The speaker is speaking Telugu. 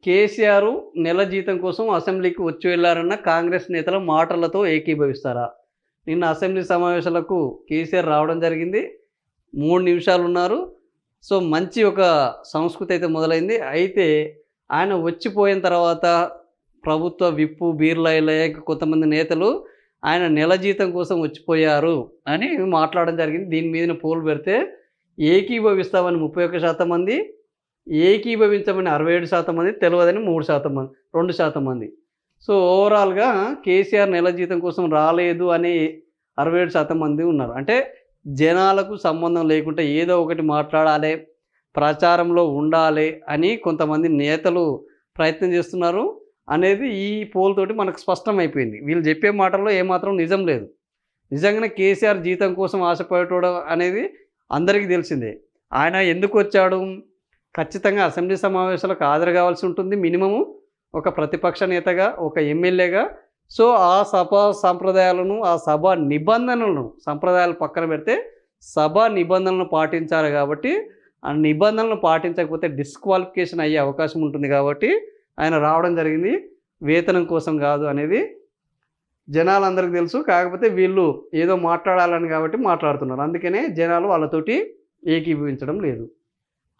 కేసీఆర్ నెల జీతం కోసం అసెంబ్లీకి వచ్చి వెళ్లారన్న కాంగ్రెస్ నేతల మాటలతో ఏకీభవిస్తారా? నిన్న అసెంబ్లీ సమావేశాలకు కేసీఆర్ రావడం జరిగింది. 3 నిమిషాలు ఉన్నారు. సో, మంచి ఒక సంస్కృతి అయితే మొదలైంది. అయితే ఆయన వచ్చిపోయిన తర్వాత ప్రభుత్వ విప్పు బీర్లా ఐలయ్య కొంతమంది నేతలు ఆయన నెల జీతం కోసం వచ్చిపోయారు అని మాట్లాడడం జరిగింది. దీని మీదన పోల్ పెడితే ఏకీభవిస్తామని 31% మంది, ఏకీభవించమని 67% మంది, తెలవదని 3% మంది, 2% మంది. సో, ఓవరాల్‌గా కేసీఆర్ నెల జీతం కోసం రాలేదు అని 67% మంది ఉన్నారు. అంటే జనాలకు సంబంధం లేకుండా ఏదో ఒకటి మాట్లాడాలి, ప్రచారంలో ఉండాలి అని కొంతమంది నేతలు ప్రయత్నం చేస్తున్నారు అనేది ఈ పోల్ తోటి మనకు స్పష్టమైపోయింది. వీళ్ళు చెప్పే మాటల్లో ఏమాత్రం నిజం లేదు. నిజంగానే కేసీఆర్ జీతం కోసం ఆశపడేటోడు అనేది అందరికీ తెలిసిందే. ఆయన ఎందుకొచ్చాడు? ఖచ్చితంగా అసెంబ్లీ సమావేశాలకు హాజరు కావాల్సి ఉంటుంది. మినిమము ఒక ప్రతిపక్ష నేతగా, ఒక ఎమ్మెల్యేగా. సో, ఆ సభా సంప్రదాయాలను, ఆ సభా నిబంధనలను, సంప్రదాయాలు పక్కన పెడితే సభా నిబంధనలను పాటించాలి కాబట్టి, ఆ నిబంధనలను పాటించకపోతే డిస్‌క్వాలిఫికేషన్ అయ్యే అవకాశం ఉంటుంది కాబట్టి ఆయన రావడం జరిగింది. వేతనం కోసం కాదు అనేది జనాలందరికీ తెలుసు. కాకపోతే వీళ్ళు ఏదో మాట్లాడాలని కాబట్టి మాట్లాడుతున్నారు. అందుకనే జనాలు వాళ్ళతోటి ఏకీభవించడం లేదు.